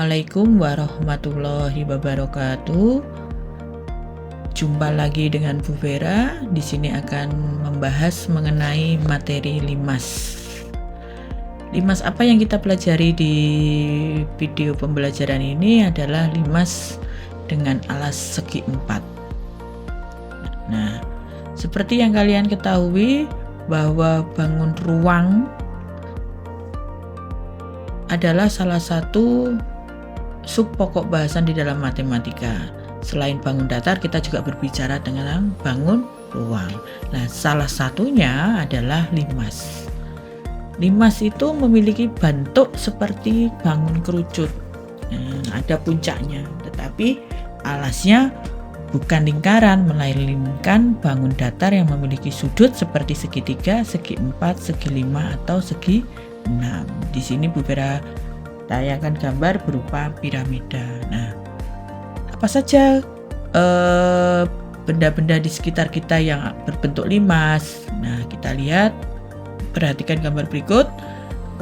Assalamualaikum warahmatullahi wabarakatuh. Jumpa lagi dengan Bu Vera. Di sini akan membahas mengenai materi limas. Limas apa yang kita pelajari di video pembelajaran ini adalah limas dengan alas segi 4. Nah, seperti yang kalian ketahui bahwa bangun ruang adalah salah satu sub pokok bahasan di dalam matematika. Selain bangun datar, kita juga berbicara tentang bangun ruang. Nah, salah satunya adalah limas. Limas itu memiliki bentuk seperti bangun kerucut. Nah, ada puncaknya, tetapi alasnya bukan lingkaran, melainkan bangun datar yang memiliki sudut seperti segitiga, segi 4, segi 5, atau segi 6. Di sini Bu Vera tayangkan gambar berupa piramida. Nah, apa saja benda-benda di sekitar kita yang berbentuk limas? Nah, kita lihat, perhatikan gambar berikut.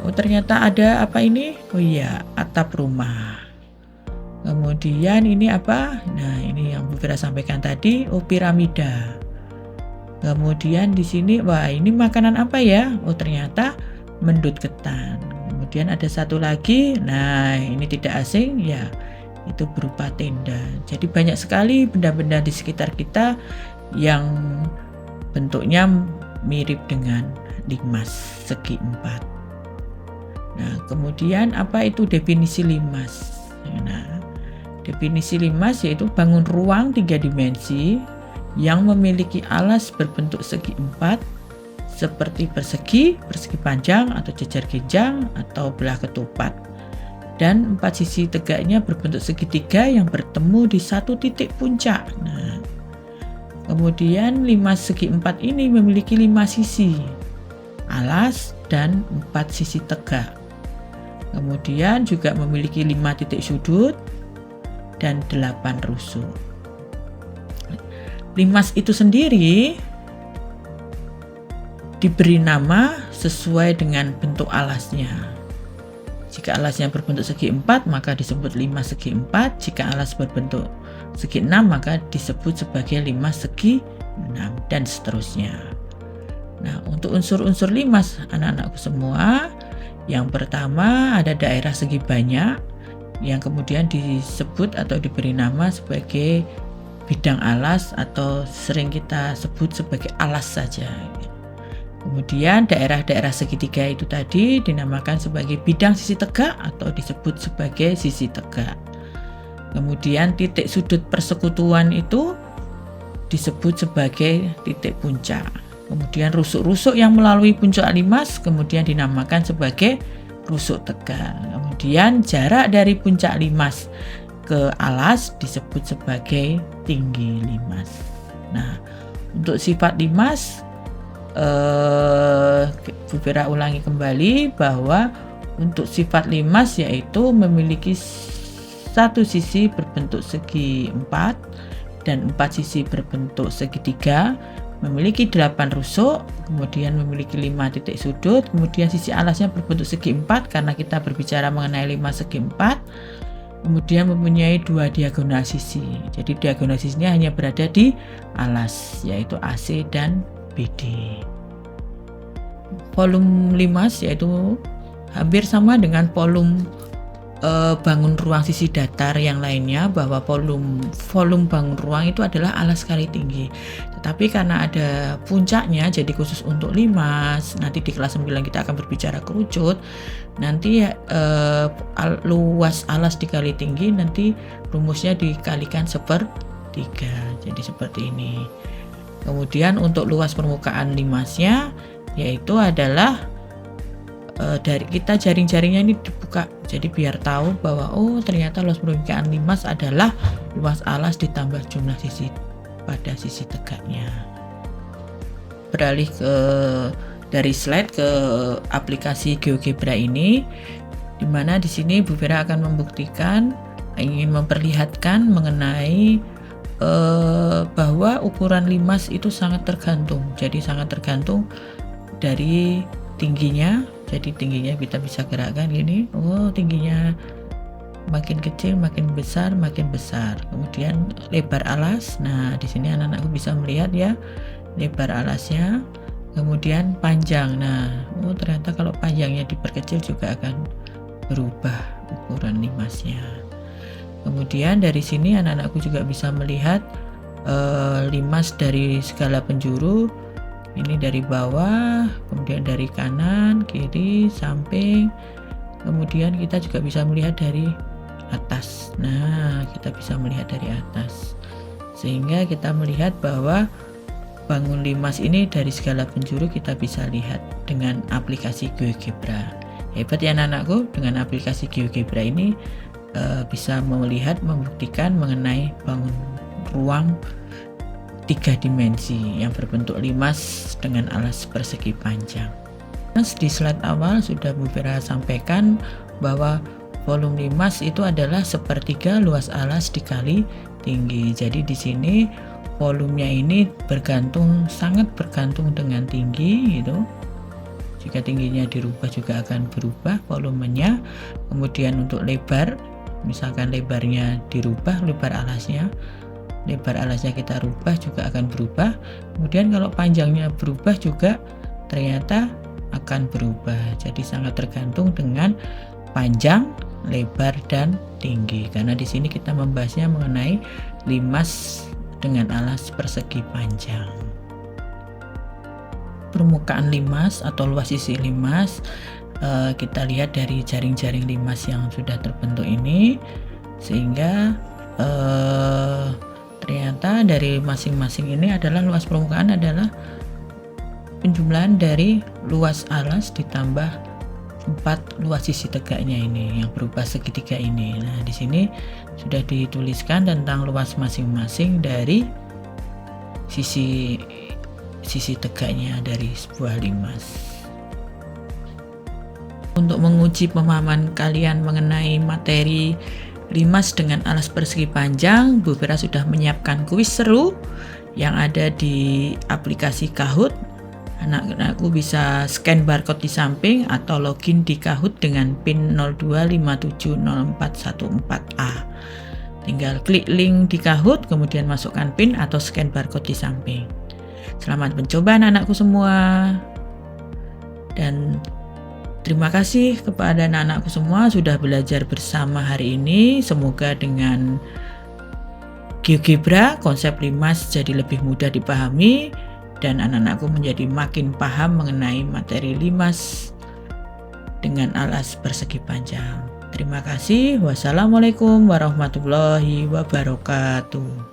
Oh, ternyata ada apa ini? Oh iya, atap rumah. Kemudian ini apa? Nah, ini yang Bu Vera sampaikan tadi, oh piramida. Kemudian di sini, wah ini makanan apa ya? Oh ternyata mendut ketan. Kemudian ada satu lagi, nah ini tidak asing ya, itu berupa tenda. Jadi banyak sekali benda-benda di sekitar kita yang bentuknya mirip dengan limas segi 4. Nah, kemudian apa itu definisi limas? Nah, definisi limas yaitu bangun ruang 3 dimensi yang memiliki alas berbentuk segi 4 seperti persegi panjang atau jejar genjang atau belah ketupat, dan 4 sisi tegaknya berbentuk segitiga yang bertemu di satu titik puncak. Nah, kemudian limas segi 4 ini memiliki 5 sisi alas dan 4 sisi tegak. Kemudian juga memiliki 5 titik sudut dan 8 rusuk. Limas itu sendiri diberi nama sesuai dengan bentuk alasnya. Jika alasnya berbentuk segi 4 maka disebut limas segi 4. Jika alas berbentuk segi 6 maka disebut sebagai limas segi 6, dan seterusnya. Nah, untuk unsur-unsur limas anak-anakku semua, yang pertama ada daerah segi banyak yang kemudian disebut atau diberi nama sebagai bidang alas atau sering kita sebut sebagai alas saja. Kemudian daerah-daerah segitiga itu tadi dinamakan sebagai bidang sisi tegak atau disebut sebagai sisi tegak. Kemudian titik sudut persekutuan itu disebut sebagai titik puncak. Kemudian rusuk-rusuk yang melalui puncak limas kemudian dinamakan sebagai rusuk tegak. Kemudian jarak dari puncak limas ke alas disebut sebagai tinggi limas. Nah, untuk sifat limas Bu Vera ulangi kembali bahwa untuk sifat limas yaitu memiliki satu sisi berbentuk segi 4 dan 4 sisi berbentuk segitiga, memiliki 8 rusuk, kemudian memiliki 5 titik sudut, kemudian sisi alasnya berbentuk segi 4 karena kita berbicara mengenai limas segi 4, kemudian mempunyai 2 diagonal sisi. Jadi diagonal sisinya hanya berada di alas, yaitu AC dan BD. Volume limas yaitu hampir sama dengan volume bangun ruang sisi datar yang lainnya, bahwa volume bangun ruang itu adalah alas kali tinggi. Tetapi karena ada puncaknya, jadi khusus untuk limas, nanti di kelas 9 kita akan berbicara kerucut, nanti luas alas dikali tinggi, nanti rumusnya dikalikan 1/3, jadi seperti ini. Kemudian untuk luas permukaan limasnya yaitu adalah dari kita jaring-jaringnya ini dibuka, jadi biar tahu bahwa oh ternyata luas permukaan limas adalah luas alas ditambah jumlah sisi pada sisi tegaknya. Beralih dari slide ke aplikasi GeoGebra ini, di mana di sini Bu Vera akan membuktikan, ingin memperlihatkan mengenai bahwa ukuran limas itu sangat tergantung. Jadi sangat tergantung dari tingginya. Jadi tingginya kita bisa gerakkan gini. Oh, tingginya makin kecil makin besar makin besar. Kemudian lebar alas. Nah, di sini anak-anakku bisa melihat ya lebar alasnya. Kemudian panjang. Nah, ternyata kalau panjangnya diperkecil juga akan berubah ukuran limasnya. Kemudian dari sini anak-anakku juga bisa melihat limas dari segala penjuru. Ini dari bawah, kemudian dari kanan, kiri, samping. Kemudian kita juga bisa melihat dari atas. Nah, kita bisa melihat dari atas. Sehingga kita melihat bahwa bangun limas ini dari segala penjuru kita bisa lihat dengan aplikasi GeoGebra. Hebat ya anak-anakku, dengan aplikasi GeoGebra ini bisa melihat, membuktikan mengenai bangun ruang 3 dimensi yang berbentuk limas dengan alas persegi panjang. Di slide awal sudah Bu Vera sampaikan bahwa volume limas itu adalah sepertiga luas alas dikali tinggi. Jadi di sini volumenya ini sangat bergantung dengan tinggi gitu. Jika tingginya dirubah juga akan berubah volumenya. Kemudian untuk lebar, misalkan lebarnya dirubah, lebar alasnya kita rubah juga akan berubah. Kemudian kalau panjangnya berubah juga ternyata akan berubah. Jadi sangat tergantung dengan panjang, lebar, dan tinggi. Karena di sini kita membahasnya mengenai limas dengan alas persegi panjang. Permukaan limas atau luas sisi limas kita lihat dari jaring-jaring limas yang sudah terbentuk ini, sehingga ternyata dari masing-masing ini adalah luas permukaan adalah penjumlahan dari luas alas ditambah 4 luas sisi tegaknya ini yang berupa segitiga ini. Nah, di sini sudah dituliskan tentang luas masing-masing dari sisi tegaknya dari sebuah limas. Untuk menguji pemahaman kalian mengenai materi limas dengan alas persegi panjang, Bu Vera sudah menyiapkan kuis seru yang ada di aplikasi Kahoot. Anak-anakku bisa scan barcode di samping atau login di Kahoot dengan PIN 02570414A. Tinggal klik link di Kahoot, kemudian masukkan PIN atau scan barcode di samping. Selamat mencoba anak-anakku semua. Dan terima kasih kepada anak-anakku semua sudah belajar bersama hari ini. Semoga dengan GeoGebra konsep limas jadi lebih mudah dipahami dan anak-anakku menjadi makin paham mengenai materi limas dengan alas persegi panjang. Terima kasih. Wassalamualaikum warahmatullahi wabarakatuh.